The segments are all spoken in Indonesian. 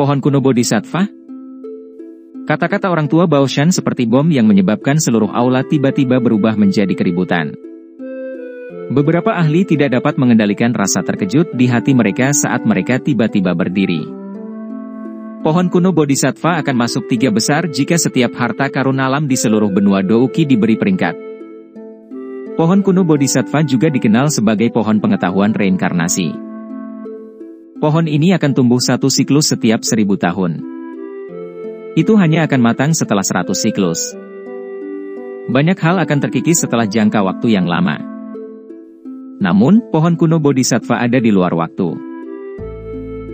Pohon kuno Bodhisattva? Kata-kata orang tua Baoshan seperti bom yang menyebabkan seluruh aula tiba-tiba berubah menjadi keributan. Beberapa ahli tidak dapat mengendalikan rasa terkejut di hati mereka saat mereka tiba-tiba berdiri. Pohon kuno Bodhisattva akan masuk 3 besar jika setiap harta karun alam di seluruh benua Douki diberi peringkat. Pohon kuno Bodhisattva juga dikenal sebagai pohon pengetahuan reinkarnasi. Pohon ini akan tumbuh 1 siklus setiap 1000 tahun. Itu hanya akan matang setelah 100 siklus. Banyak hal akan terkikis setelah jangka waktu yang lama. Namun, pohon kuno Bodhisattva ada di luar waktu.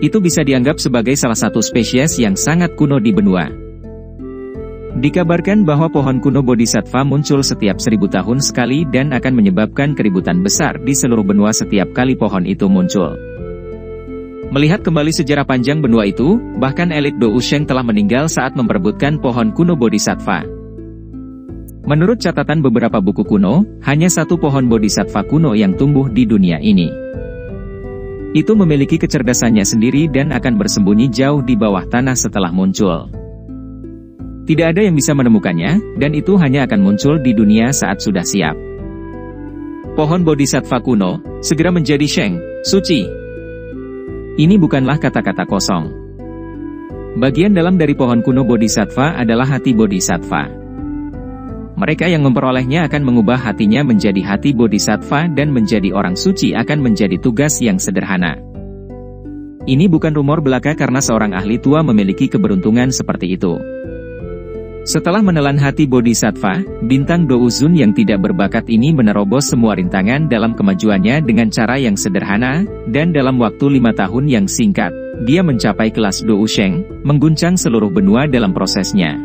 Itu bisa dianggap sebagai salah satu spesies yang sangat kuno di benua. Dikabarkan bahwa pohon kuno Bodhisattva muncul setiap 1000 tahun sekali dan akan menyebabkan keributan besar di seluruh benua setiap kali pohon itu muncul. Melihat kembali sejarah panjang benua itu, bahkan elit Dousheng telah meninggal saat memperebutkan pohon kuno Bodhisattva. Menurut catatan beberapa buku kuno, hanya 1 pohon Bodhisattva kuno yang tumbuh di dunia ini. Itu memiliki kecerdasannya sendiri dan akan bersembunyi jauh di bawah tanah setelah muncul. Tidak ada yang bisa menemukannya, dan itu hanya akan muncul di dunia saat sudah siap. Pohon Bodhisattva kuno, segera menjadi Sheng, suci. Ini bukanlah kata-kata kosong. Bagian dalam dari pohon kuno Bodhisattva adalah hati Bodhisattva. Mereka yang memperolehnya akan mengubah hatinya menjadi hati Bodhisattva dan menjadi orang suci akan menjadi tugas yang sederhana. Ini bukan rumor belaka karena seorang ahli tua memiliki keberuntungan seperti itu. Setelah menelan hati Bodhisattva, bintang Douzun yang tidak berbakat ini menerobos semua rintangan dalam kemajuannya dengan cara yang sederhana, dan dalam waktu 5 tahun yang singkat, dia mencapai kelas Dousheng, mengguncang seluruh benua dalam prosesnya.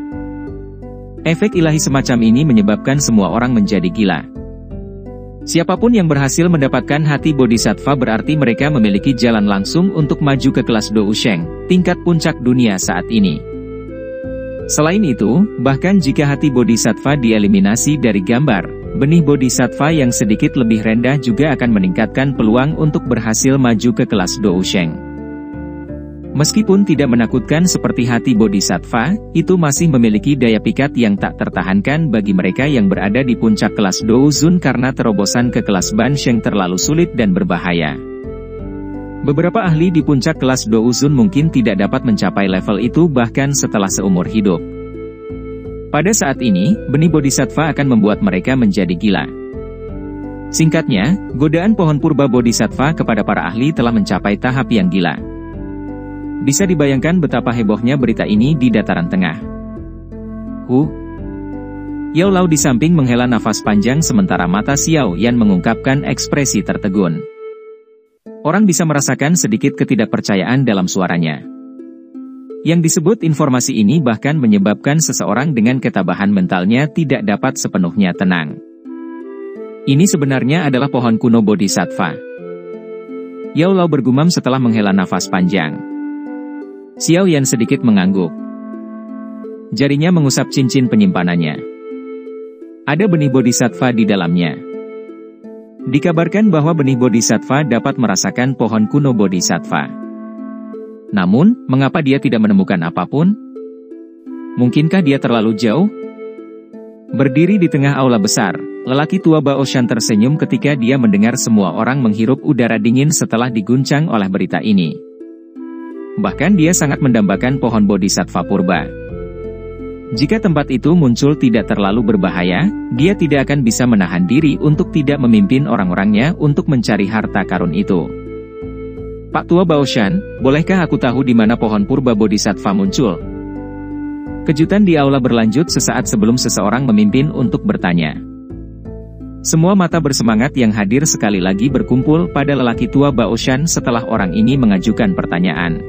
Efek ilahi semacam ini menyebabkan semua orang menjadi gila. Siapapun yang berhasil mendapatkan hati Bodhisattva berarti mereka memiliki jalan langsung untuk maju ke kelas Dousheng, tingkat puncak dunia saat ini. Selain itu, bahkan jika hati Bodhisattva dieliminasi dari gambar, benih Bodhisattva yang sedikit lebih rendah juga akan meningkatkan peluang untuk berhasil maju ke kelas Dousheng. Meskipun tidak menakutkan seperti hati Bodhisattva, itu masih memiliki daya pikat yang tak tertahankan bagi mereka yang berada di puncak kelas Douzun karena terobosan ke kelas Bansheng terlalu sulit dan berbahaya. Beberapa ahli di puncak kelas Douzun mungkin tidak dapat mencapai level itu bahkan setelah seumur hidup. Pada saat ini, benih Bodhisattva akan membuat mereka menjadi gila. Singkatnya, godaan pohon purba Bodhisattva kepada para ahli telah mencapai tahap yang gila. Bisa dibayangkan betapa hebohnya berita ini di dataran tengah. Yao Lao di samping menghela nafas panjang sementara mata Xiao Yan mengungkapkan ekspresi tertegun. Orang bisa merasakan sedikit ketidakpercayaan dalam suaranya. Yang disebut informasi ini bahkan menyebabkan seseorang dengan ketabahan mentalnya tidak dapat sepenuhnya tenang. Ini sebenarnya adalah pohon kuno Bodhisattva. Yao Lao bergumam setelah menghela nafas panjang. Xiao Yan sedikit mengangguk. Jarinya mengusap cincin penyimpanannya. Ada benih Bodhisattva di dalamnya. Dikabarkan bahwa benih Bodhisattva dapat merasakan pohon kuno Bodhisattva. Namun, mengapa dia tidak menemukan apapun? Mungkinkah dia terlalu jauh? Berdiri di tengah aula besar, lelaki tua Baoshan tersenyum ketika dia mendengar semua orang menghirup udara dingin setelah diguncang oleh berita ini. Bahkan dia sangat mendambakan pohon Bodhisattva purba. Jika tempat itu muncul tidak terlalu berbahaya, dia tidak akan bisa menahan diri untuk tidak memimpin orang-orangnya untuk mencari harta karun itu. Pak Tua Baoshan, bolehkah aku tahu di mana pohon purba Bodhisattva muncul? Kejutan di aula berlanjut sesaat sebelum seseorang memimpin untuk bertanya. Semua mata bersemangat yang hadir sekali lagi berkumpul pada lelaki tua Baoshan setelah orang ini mengajukan pertanyaan.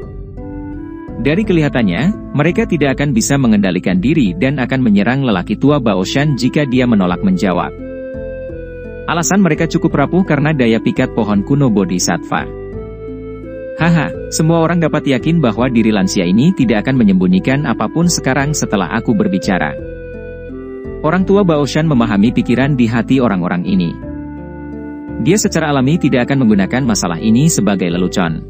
Dari kelihatannya, mereka tidak akan bisa mengendalikan diri dan akan menyerang lelaki tua Baoshan jika dia menolak menjawab. Alasan mereka cukup rapuh karena daya pikat pohon kuno Bodhisattva. Haha, semua orang dapat yakin bahwa diri lansia ini tidak akan menyembunyikan apapun sekarang setelah aku berbicara. Orang tua Baoshan memahami pikiran di hati orang-orang ini. Dia secara alami tidak akan menggunakan masalah ini sebagai lelucon.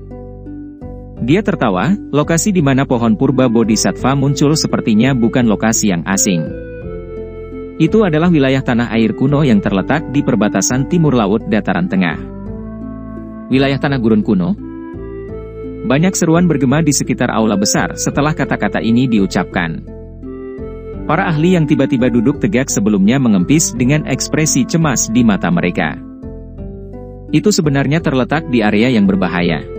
Dia tertawa, lokasi di mana pohon purba bodhisattva muncul sepertinya bukan lokasi yang asing. Itu adalah wilayah tanah air kuno yang terletak di perbatasan timur laut dataran tengah. Wilayah tanah gurun kuno? Banyak seruan bergema di sekitar aula besar setelah kata-kata ini diucapkan. Para ahli yang tiba-tiba duduk tegak sebelumnya mengempis dengan ekspresi cemas di mata mereka. Itu sebenarnya terletak di area yang berbahaya.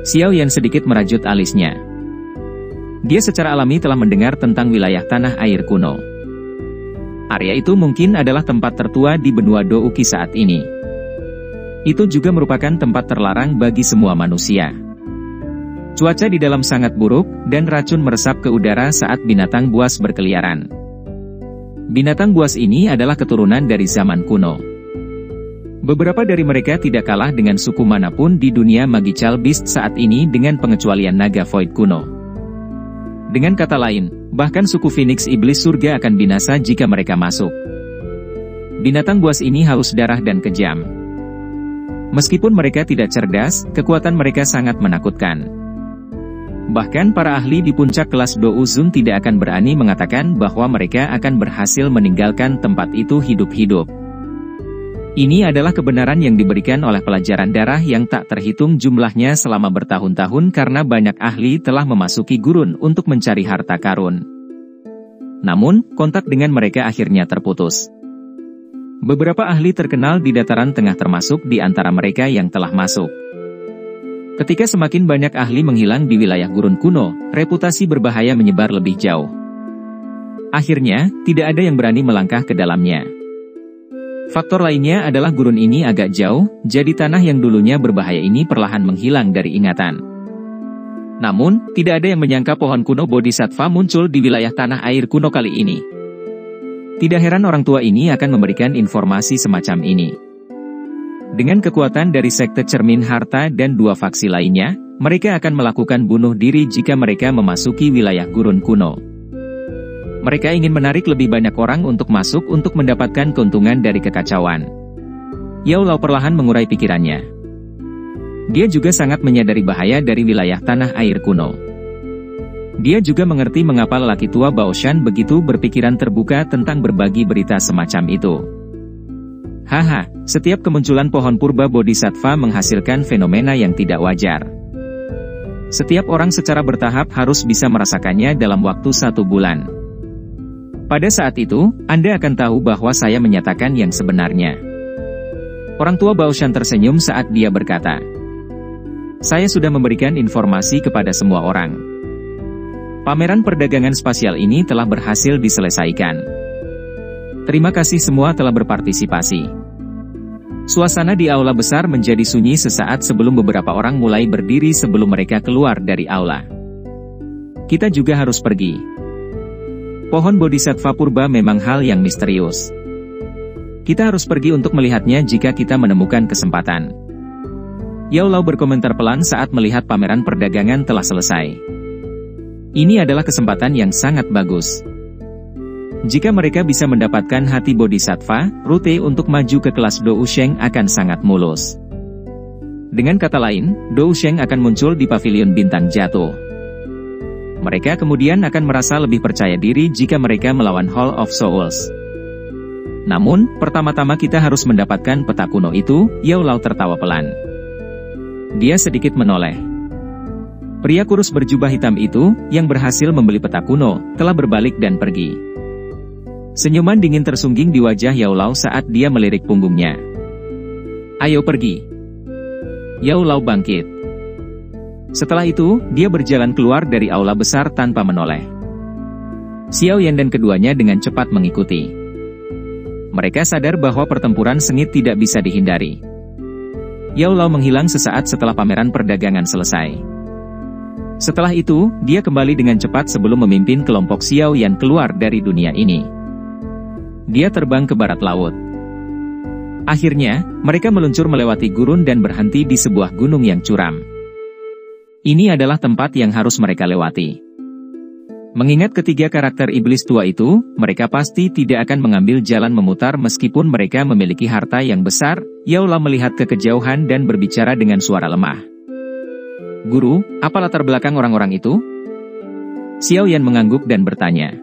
Xiao Yan sedikit merajut alisnya. Dia secara alami telah mendengar tentang wilayah tanah air kuno. Area itu mungkin adalah tempat tertua di benua Douki saat ini. Itu juga merupakan tempat terlarang bagi semua manusia. Cuaca di dalam sangat buruk, dan racun meresap ke udara saat binatang buas berkeliaran. Binatang buas ini adalah keturunan dari zaman kuno. Beberapa dari mereka tidak kalah dengan suku manapun di dunia Magical Beast saat ini dengan pengecualian naga Void kuno. Dengan kata lain, bahkan suku Phoenix Iblis Surga akan binasa jika mereka masuk. Binatang buas ini haus darah dan kejam. Meskipun mereka tidak cerdas, kekuatan mereka sangat menakutkan. Bahkan para ahli di puncak kelas Douzun tidak akan berani mengatakan bahwa mereka akan berhasil meninggalkan tempat itu hidup-hidup. Ini adalah kebenaran yang diberikan oleh pelajaran darah yang tak terhitung jumlahnya selama bertahun-tahun karena banyak ahli telah memasuki gurun untuk mencari harta karun. Namun, kontak dengan mereka akhirnya terputus. Beberapa ahli terkenal di dataran tengah termasuk di antara mereka yang telah masuk. Ketika semakin banyak ahli menghilang di wilayah gurun kuno, reputasi berbahaya menyebar lebih jauh. Akhirnya, tidak ada yang berani melangkah ke dalamnya. Faktor lainnya adalah gurun ini agak jauh, jadi tanah yang dulunya berbahaya ini perlahan menghilang dari ingatan. Namun, tidak ada yang menyangka pohon kuno bodhisattva muncul di wilayah tanah air kuno kali ini. Tidak heran orang tua ini akan memberikan informasi semacam ini. Dengan kekuatan dari sekte cermin harta dan dua faksi lainnya, mereka akan melakukan bunuh diri jika mereka memasuki wilayah gurun kuno. Mereka ingin menarik lebih banyak orang untuk masuk untuk mendapatkan keuntungan dari kekacauan. Yao Lao perlahan mengurai pikirannya. Dia juga sangat menyadari bahaya dari wilayah tanah air kuno. Dia juga mengerti mengapa lelaki tua Baoshan begitu berpikiran terbuka tentang berbagi berita semacam itu. Haha, setiap kemunculan pohon purba bodhisattva menghasilkan fenomena yang tidak wajar. Setiap orang secara bertahap harus bisa merasakannya dalam waktu 1 bulan. Pada saat itu, Anda akan tahu bahwa saya menyatakan yang sebenarnya. Orang tua Baoshan tersenyum saat dia berkata, "Saya sudah memberikan informasi kepada semua orang. Pameran perdagangan spasial ini telah berhasil diselesaikan. Terima kasih semua telah berpartisipasi." Suasana di aula besar menjadi sunyi sesaat sebelum beberapa orang mulai berdiri sebelum mereka keluar dari aula. Kita juga harus pergi. Pohon bodhisattva purba memang hal yang misterius. Kita harus pergi untuk melihatnya jika kita menemukan kesempatan. Yao Lao berkomentar pelan saat melihat pameran perdagangan telah selesai. Ini adalah kesempatan yang sangat bagus. Jika mereka bisa mendapatkan hati bodhisattva, rute untuk maju ke kelas Dousheng akan sangat mulus. Dengan kata lain, Dousheng akan muncul di pavilion bintang jatuh. Mereka kemudian akan merasa lebih percaya diri jika mereka melawan Hall of Souls. Namun, pertama-tama kita harus mendapatkan peta kuno itu. Yao Lao tertawa pelan. Dia sedikit menoleh. Pria kurus berjubah hitam itu, yang berhasil membeli peta kuno, telah berbalik dan pergi. Senyuman dingin tersungging di wajah Yao Lao saat dia melirik punggungnya. "Ayo pergi." Yao Lao bangkit. Setelah itu, dia berjalan keluar dari aula besar tanpa menoleh. Xiao Yan dan keduanya dengan cepat mengikuti. Mereka sadar bahwa pertempuran sengit tidak bisa dihindari. Yao Lao menghilang sesaat setelah pameran perdagangan selesai. Setelah itu, dia kembali dengan cepat sebelum memimpin kelompok Xiao Yan keluar dari dunia ini. Dia terbang ke barat laut. Akhirnya, mereka meluncur melewati gurun dan berhenti di sebuah gunung yang curam. Ini adalah tempat yang harus mereka lewati. Mengingat ketiga karakter iblis tua itu, mereka pasti tidak akan mengambil jalan memutar meskipun mereka memiliki harta yang besar. Yao Lao melihat ke kejauhan dan berbicara dengan suara lemah. Guru, apa latar belakang orang-orang itu? Xiao Yan mengangguk dan bertanya.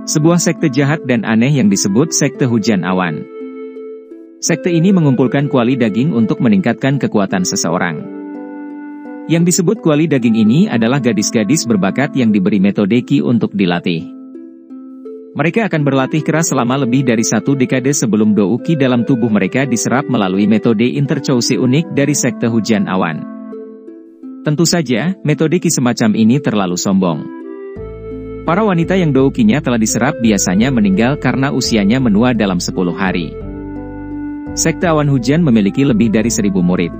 Sebuah sekte jahat dan aneh yang disebut sekte hujan awan. Sekte ini mengumpulkan kuali daging untuk meningkatkan kekuatan seseorang. Yang disebut kuali daging ini adalah gadis-gadis berbakat yang diberi metode Qi untuk dilatih. Mereka akan berlatih keras selama lebih dari 1 dekade sebelum dou Qi dalam tubuh mereka diserap melalui metode intercousi unik dari sekte hujan awan. Tentu saja, metode Qi semacam ini terlalu sombong. Para wanita yang dou Qi-nya telah diserap biasanya meninggal karena usianya menua dalam 10 hari. Sekte awan hujan memiliki lebih dari 1000 murid.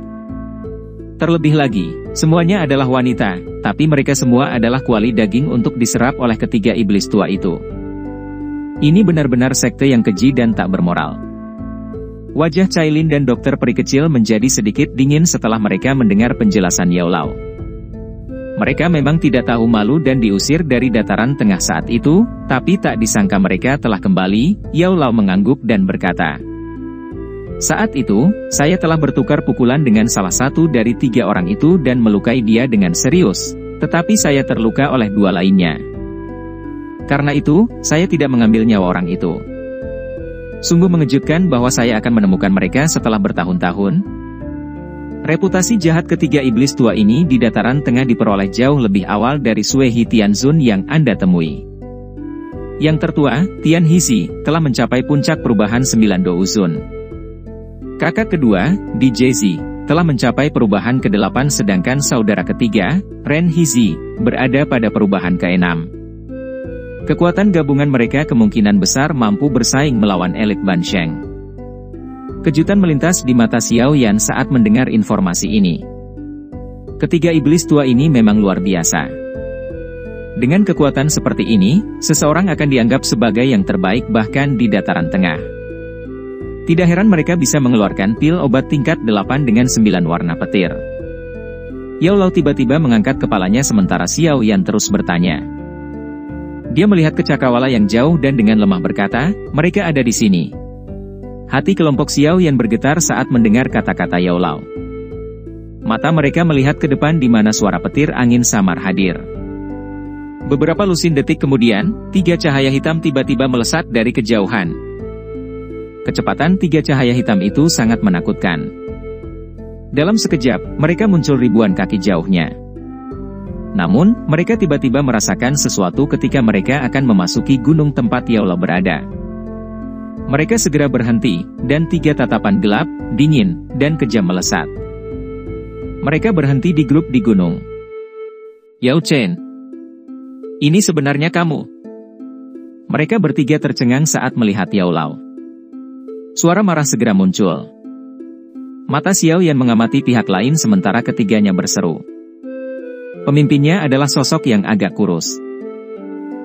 Terlebih lagi, semuanya adalah wanita, tapi mereka semua adalah kuali daging untuk diserap oleh ketiga iblis tua itu. Ini benar-benar sekte yang keji dan tak bermoral. Wajah Cailin dan dokter peri kecil menjadi sedikit dingin setelah mereka mendengar penjelasan Yao Lao. Mereka memang tidak tahu malu dan diusir dari dataran tengah saat itu, tapi tak disangka mereka telah kembali. Yao Lao mengangguk dan berkata, "Saat itu, saya telah bertukar pukulan dengan salah satu dari 3 orang itu dan melukai dia dengan serius, tetapi saya terluka oleh 2 lainnya. Karena itu, saya tidak mengambil nyawa orang itu. Sungguh mengejutkan bahwa saya akan menemukan mereka setelah bertahun-tahun." Reputasi jahat ketiga iblis tua ini di dataran tengah diperoleh jauh lebih awal dari Sui He Tianzun yang Anda temui. Yang tertua, Tian Hisi, telah mencapai puncak perubahan 9 Douzun. Kakak kedua, Di Jezi, telah mencapai perubahan ke-8 sedangkan saudara ketiga, Ren Hizi, berada pada perubahan ke-6. Kekuatan gabungan mereka kemungkinan besar mampu bersaing melawan elit Bansheng. Kejutan melintas di mata Xiao Yan saat mendengar informasi ini. Ketiga iblis tua ini memang luar biasa. Dengan kekuatan seperti ini, seseorang akan dianggap sebagai yang terbaik bahkan di dataran tengah. Tidak heran mereka bisa mengeluarkan pil obat tingkat 8 dengan 9 warna petir. Yao Lao tiba-tiba mengangkat kepalanya sementara Xiao Yan terus bertanya. Dia melihat ke cakrawala yang jauh dan dengan lemah berkata, "Mereka ada di sini." Hati kelompok Xiao Yan bergetar saat mendengar kata-kata Yao Lao. Mata mereka melihat ke depan di mana suara petir angin samar hadir. Beberapa lusin detik kemudian, 3 cahaya hitam tiba-tiba melesat dari kejauhan. Kecepatan 3 cahaya hitam itu sangat menakutkan. Dalam sekejap, mereka muncul ribuan kaki jauhnya. Namun, mereka tiba-tiba merasakan sesuatu ketika mereka akan memasuki gunung tempat Yao Lao berada. Mereka segera berhenti, dan 3 tatapan gelap, dingin, dan kejam melesat. Mereka berhenti di grup di gunung. "Yao Chen, ini sebenarnya kamu?" Mereka bertiga tercengang saat melihat Yao Lao. Suara marah segera muncul. Mata Xiao Yan mengamati pihak lain sementara ketiganya berseru. Pemimpinnya adalah sosok yang agak kurus.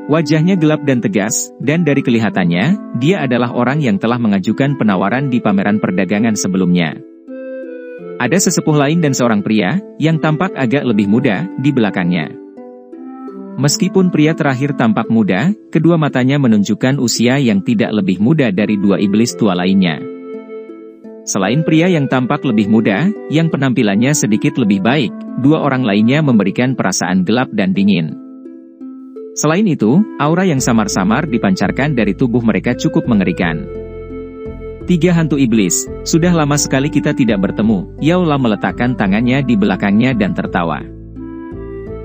Wajahnya gelap dan tegas, dan dari kelihatannya, dia adalah orang yang telah mengajukan penawaran di pameran perdagangan sebelumnya. Ada sesepuh lain dan seorang pria, yang tampak agak lebih muda, di belakangnya. Meskipun pria terakhir tampak muda, kedua matanya menunjukkan usia yang tidak lebih muda dari 2 iblis tua lainnya. Selain pria yang tampak lebih muda, yang penampilannya sedikit lebih baik, 2 orang lainnya memberikan perasaan gelap dan dingin. Selain itu, aura yang samar-samar dipancarkan dari tubuh mereka cukup mengerikan. 3 hantu iblis, sudah lama sekali kita tidak bertemu. Yao Lao meletakkan tangannya di belakangnya dan tertawa.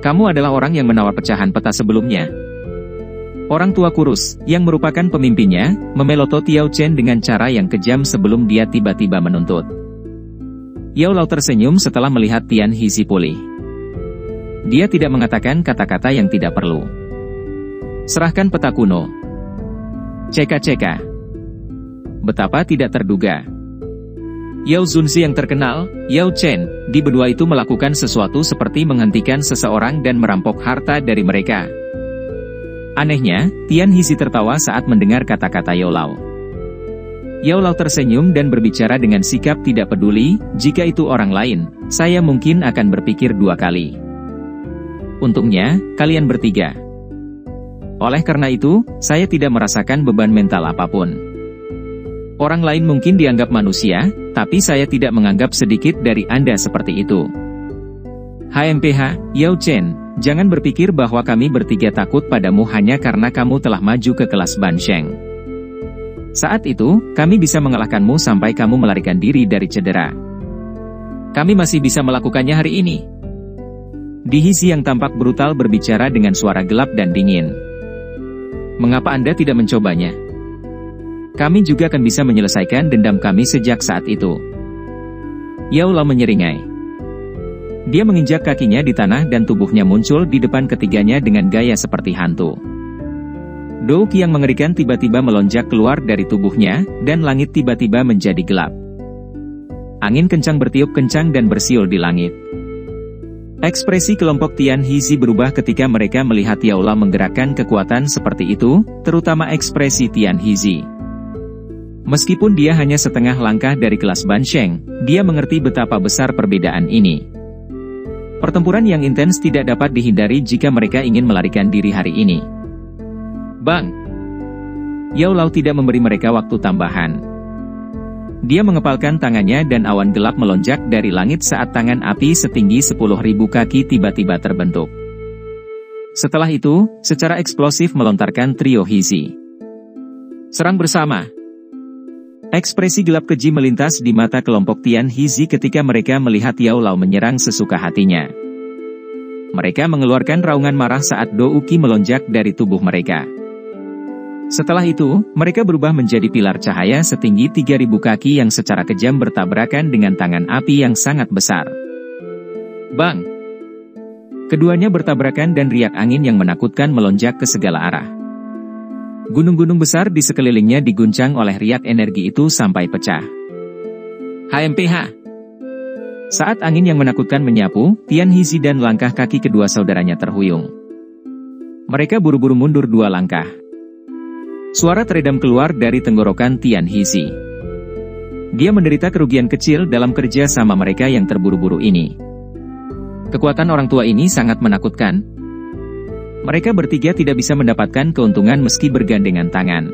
Kamu adalah orang yang menawar pecahan peta sebelumnya. Orang tua kurus, yang merupakan pemimpinnya, memelotot Yao Chen dengan cara yang kejam sebelum dia tiba-tiba menuntut. Yao Lao tersenyum setelah melihat Tian Hisi pulih. Dia tidak mengatakan kata-kata yang tidak perlu. Serahkan peta kuno. Ceka-ceka. Betapa tidak terduga. Yao Zunzi yang terkenal, Yao Chen, di berdua itu melakukan sesuatu seperti menghentikan seseorang dan merampok harta dari mereka. Anehnya, Tian Hisi tertawa saat mendengar kata-kata Yao Lao. Yao Lao tersenyum dan berbicara dengan sikap tidak peduli, jika itu orang lain, saya mungkin akan berpikir 2 kali. Untungnya, kalian bertiga. Oleh karena itu, saya tidak merasakan beban mental apapun. Orang lain mungkin dianggap manusia, tapi saya tidak menganggap sedikit dari Anda seperti itu. HMPH, Yao Chen, jangan berpikir bahwa kami bertiga takut padamu hanya karena kamu telah maju ke kelas Bansheng. Saat itu, kami bisa mengalahkanmu sampai kamu melarikan diri dari cedera. Kami masih bisa melakukannya hari ini. Di Hizi yang tampak brutal berbicara dengan suara gelap dan dingin. Mengapa Anda tidak mencobanya? Kami juga akan bisa menyelesaikan dendam kami sejak saat itu. Yao Lao menyeringai. Dia menginjak kakinya di tanah dan tubuhnya muncul di depan ketiganya dengan gaya seperti hantu. Douki yang mengerikan tiba-tiba melonjak keluar dari tubuhnya, dan langit tiba-tiba menjadi gelap. Angin kencang bertiup kencang dan bersiul di langit. Ekspresi kelompok Tian Hizi berubah ketika mereka melihat Yao Lao menggerakkan kekuatan seperti itu, terutama ekspresi Tian Hizi. Meskipun dia hanya setengah langkah dari kelas Bansheng, dia mengerti betapa besar perbedaan ini. Pertempuran yang intens tidak dapat dihindari jika mereka ingin melarikan diri hari ini. Bang! Yao Lao tidak memberi mereka waktu tambahan. Dia mengepalkan tangannya dan awan gelap melonjak dari langit saat tangan api setinggi 10.000 kaki tiba-tiba terbentuk. Setelah itu, secara eksplosif melontarkan trio Hizi. Serang bersama! Ekspresi gelap keji melintas di mata kelompok Tian Hizi ketika mereka melihat Yao Lao menyerang sesuka hatinya. Mereka mengeluarkan raungan marah saat Douki melonjak dari tubuh mereka. Setelah itu, mereka berubah menjadi pilar cahaya setinggi 3.000 kaki yang secara kejam bertabrakan dengan tangan api yang sangat besar. Bang! Keduanya bertabrakan dan riak angin yang menakutkan melonjak ke segala arah. Gunung-gunung besar di sekelilingnya diguncang oleh riak energi itu sampai pecah. HMPH. Saat angin yang menakutkan menyapu, Tian Hizi dan langkah kaki kedua saudaranya terhuyung. Mereka buru-buru mundur 2 langkah. Suara teredam keluar dari tenggorokan Tian Hizi. Dia menderita kerugian kecil dalam kerja sama mereka yang terburu-buru ini. Kekuatan orang tua ini sangat menakutkan. Mereka bertiga tidak bisa mendapatkan keuntungan meski bergandengan tangan.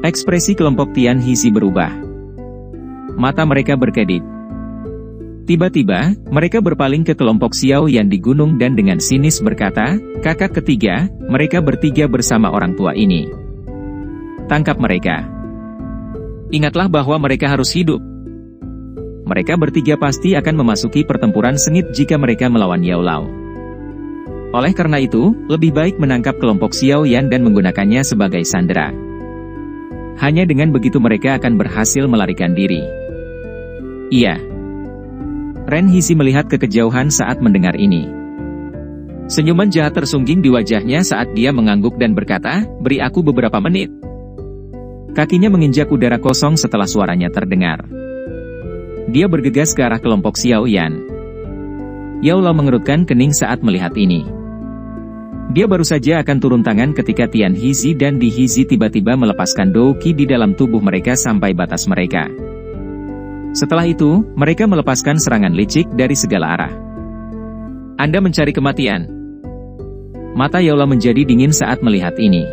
Ekspresi kelompok Tian Hizi berubah. Mata mereka berkedip. Tiba-tiba, mereka berpaling ke kelompok Xiao Yan di gunung dan dengan sinis berkata, "Kakak ketiga, mereka bertiga bersama orang tua ini. Tangkap mereka. Ingatlah bahwa mereka harus hidup. Mereka bertiga pasti akan memasuki pertempuran sengit jika mereka melawan Yao Lao. Oleh karena itu, lebih baik menangkap kelompok Xiao Yan dan menggunakannya sebagai sandera. Hanya dengan begitu mereka akan berhasil melarikan diri." Iya. Ren Hizi melihat ke kejauhan saat mendengar ini. Senyuman jahat tersungging di wajahnya saat dia mengangguk dan berkata, "Beri aku beberapa menit." Kakinya menginjak udara kosong setelah suaranya terdengar. Dia bergegas ke arah kelompok Xiao Yan. Yao Lao mengerutkan kening saat melihat ini. Dia baru saja akan turun tangan ketika Tian Hizi dan Di Hizi tiba-tiba melepaskan Douki di dalam tubuh mereka sampai batas mereka. Setelah itu, mereka melepaskan serangan licik dari segala arah. Anda mencari kematian. Mata Yao Lao menjadi dingin saat melihat ini.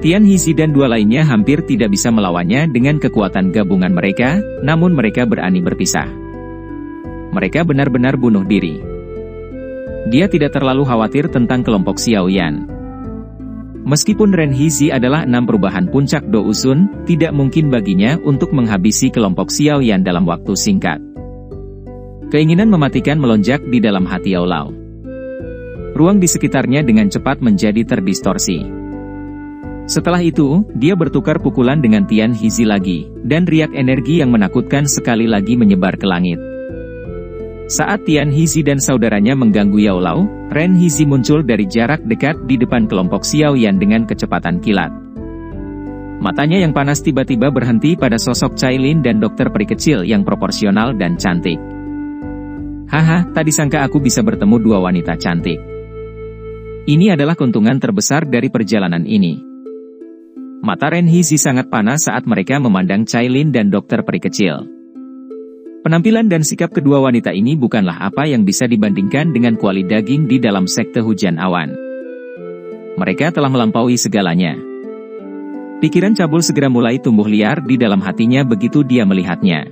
Tian Hizi dan 2 lainnya hampir tidak bisa melawannya dengan kekuatan gabungan mereka, namun mereka berani berpisah. Mereka benar-benar bunuh diri. Dia tidak terlalu khawatir tentang kelompok Xiao Yan. Meskipun Ren Hizi adalah 6 perubahan puncak Do Usun, tidak mungkin baginya untuk menghabisi kelompok Xiao Yan dalam waktu singkat. Keinginan mematikan melonjak di dalam hati Yao Lao. Ruang di sekitarnya dengan cepat menjadi terdistorsi. Setelah itu, dia bertukar pukulan dengan Tian Hizi lagi, dan riak energi yang menakutkan sekali lagi menyebar ke langit. Saat Tian Hizi dan saudaranya mengganggu Yao Lao, Ren Hizi muncul dari jarak dekat di depan kelompok Xiao Yan dengan kecepatan kilat. Matanya yang panas tiba-tiba berhenti pada sosok Cailin dan dokter peri kecil yang proporsional dan cantik. Haha, tadi sangka aku bisa bertemu 2 wanita cantik. Ini adalah keuntungan terbesar dari perjalanan ini. Mata Ren Hizi sangat panas saat mereka memandang Cailin dan dokter peri kecil. Penampilan dan sikap kedua wanita ini bukanlah apa yang bisa dibandingkan dengan kuali daging di dalam sekte hujan awan. Mereka telah melampaui segalanya. Pikiran cabul segera mulai tumbuh liar di dalam hatinya begitu dia melihatnya.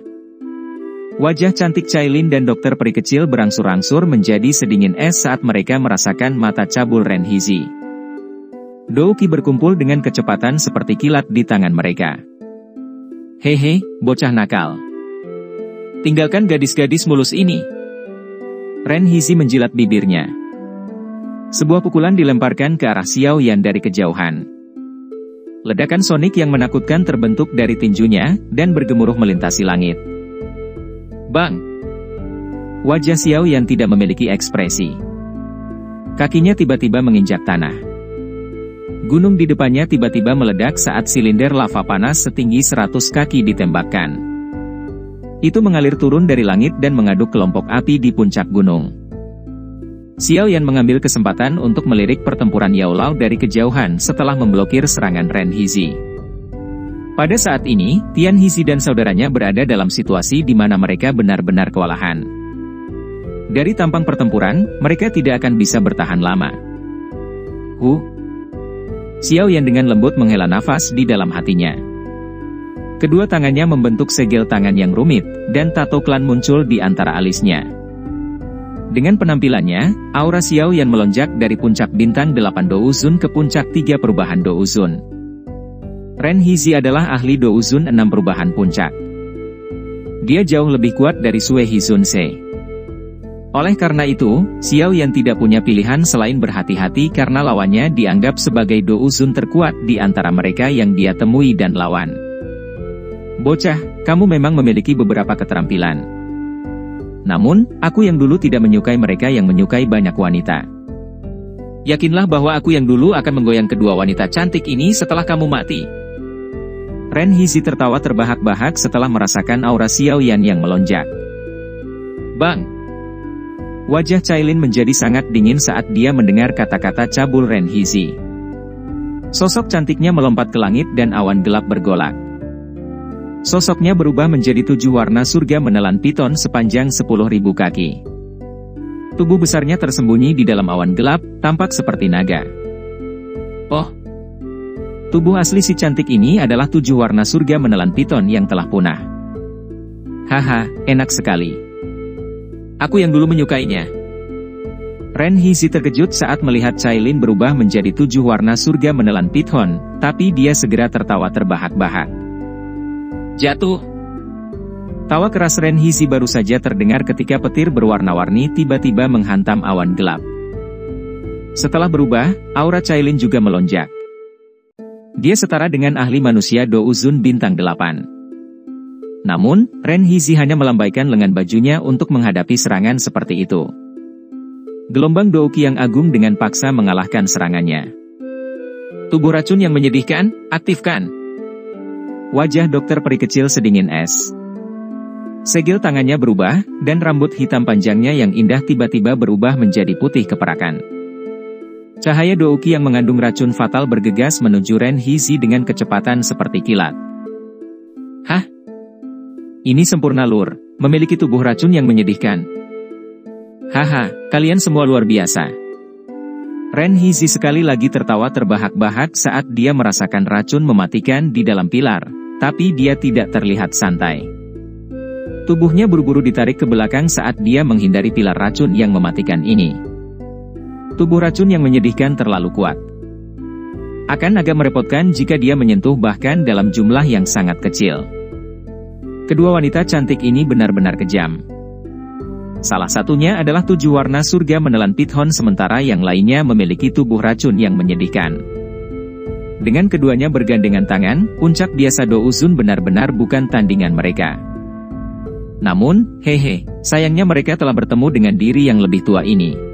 Wajah cantik Cailin dan dokter peri kecil berangsur-angsur menjadi sedingin es saat mereka merasakan mata cabul Renhizi. Douki berkumpul dengan kecepatan seperti kilat di tangan mereka. Hehe, bocah nakal. Tinggalkan gadis-gadis mulus ini. Renhizi menjilat bibirnya. Sebuah pukulan dilemparkan ke arah Xiao Yan dari kejauhan. Ledakan sonik yang menakutkan terbentuk dari tinjunya, dan bergemuruh melintasi langit. Bang! Wajah Xiao Yan tidak memiliki ekspresi. Kakinya tiba-tiba menginjak tanah. Gunung di depannya tiba-tiba meledak saat silinder lava panas setinggi 100 kaki ditembakkan. Itu mengalir turun dari langit dan mengaduk kelompok api di puncak gunung. Xiao Yan mengambil kesempatan untuk melirik pertempuran Yao Lao dari kejauhan setelah memblokir serangan Renhizi. Pada saat ini, Tianhizi dan saudaranya berada dalam situasi di mana mereka benar-benar kewalahan. Dari tampang pertempuran, mereka tidak akan bisa bertahan lama. Xiao Yan dengan lembut menghela nafas di dalam hatinya. Kedua tangannya membentuk segel tangan yang rumit, dan tato klan muncul di antara alisnya. Dengan penampilannya, aura Xiao Yan melonjak dari puncak bintang 8 Douzun ke puncak 3 perubahan Douzun. Renhizi adalah ahli Douzun 6 perubahan puncak. Dia jauh lebih kuat dari Sue Hizunse. Oleh karena itu, Xiao Yan tidak punya pilihan selain berhati-hati karena lawannya dianggap sebagai Douzun terkuat di antara mereka yang dia temui dan lawan. Bocah, kamu memang memiliki beberapa keterampilan. Namun, aku yang dulu tidak menyukai mereka yang menyukai banyak wanita. Yakinlah bahwa aku yang dulu akan menggoyang kedua wanita cantik ini setelah kamu mati. Renhizi tertawa terbahak-bahak setelah merasakan aura Xiao Yan yang melonjak. Bang! Wajah Cailin menjadi sangat dingin saat dia mendengar kata-kata cabul Renhizi. Sosok cantiknya melompat ke langit dan awan gelap bergolak. Sosoknya berubah menjadi 7 warna surga menelan piton sepanjang 10.000 kaki. Tubuh besarnya tersembunyi di dalam awan gelap, tampak seperti naga. Oh! Tubuh asli si cantik ini adalah 7 warna surga menelan piton yang telah punah. Haha, enak sekali. Aku yang dulu menyukainya. Renhizi terkejut saat melihat Cailin berubah menjadi 7 warna surga menelan piton, tapi dia segera tertawa terbahak-bahak. Jatuh. Tawa keras Renhizi baru saja terdengar ketika petir berwarna-warni tiba-tiba menghantam awan gelap. Setelah berubah, aura Cailin juga melonjak. Dia setara dengan ahli manusia Douzun bintang 8. Namun, Renhizi hanya melambaikan lengan bajunya untuk menghadapi serangan seperti itu. Gelombang Douki yang agung dengan paksa mengalahkan serangannya. Tubuh racun yang menyedihkan, aktifkan. Wajah dokter peri kecil sedingin es. Segel tangannya berubah, dan rambut hitam panjangnya yang indah tiba-tiba berubah menjadi putih keperakan. Cahaya Douki yang mengandung racun fatal bergegas menuju Renhizi dengan kecepatan seperti kilat. Hah? Ini sempurna lur, memiliki tubuh racun yang menyedihkan. Haha, kalian semua luar biasa. Renhizi sekali lagi tertawa terbahak-bahak saat dia merasakan racun mematikan di dalam pilar, tapi dia tidak terlihat santai. Tubuhnya buru-buru ditarik ke belakang saat dia menghindari pilar racun yang mematikan ini. Tubuh racun yang menyedihkan terlalu kuat. Akan agak merepotkan jika dia menyentuh bahkan dalam jumlah yang sangat kecil. Kedua wanita cantik ini benar-benar kejam. Salah satunya adalah 7 warna surga menelan piton sementara yang lainnya memiliki tubuh racun yang menyedihkan. Dengan keduanya bergandengan tangan, puncak biasa Douzun benar-benar bukan tandingan mereka. Namun, hehe, sayangnya mereka telah bertemu dengan diri yang lebih tua ini.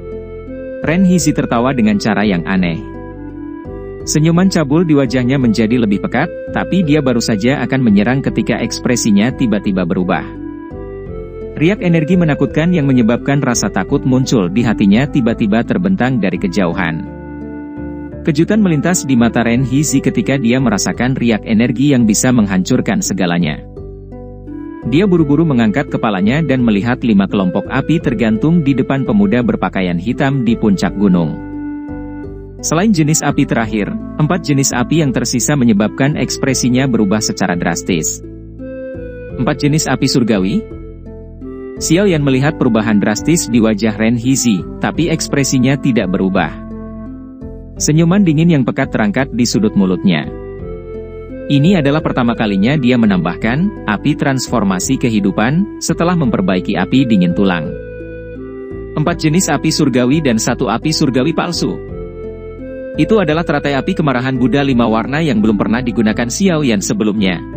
Renhizi tertawa dengan cara yang aneh. Senyuman cabul di wajahnya menjadi lebih pekat, tapi dia baru saja akan menyerang ketika ekspresinya tiba-tiba berubah. Riak energi menakutkan yang menyebabkan rasa takut muncul di hatinya tiba-tiba terbentang dari kejauhan. Kejutan melintas di mata Renhizi ketika dia merasakan riak energi yang bisa menghancurkan segalanya. Dia buru-buru mengangkat kepalanya dan melihat 5 kelompok api tergantung di depan pemuda berpakaian hitam di puncak gunung. Selain jenis api terakhir, 4 jenis api yang tersisa menyebabkan ekspresinya berubah secara drastis. 4 jenis api surgawi? Xiao Yan melihat perubahan drastis di wajah Ren Hizi, tapi ekspresinya tidak berubah. Senyuman dingin yang pekat terangkat di sudut mulutnya. Ini adalah pertama kalinya dia menambahkan api transformasi kehidupan setelah memperbaiki api dingin tulang. 4 jenis api surgawi dan 1 api surgawi palsu. Itu adalah teratai api kemarahan Buddha 5 warna yang belum pernah digunakan Xiao Yan sebelumnya.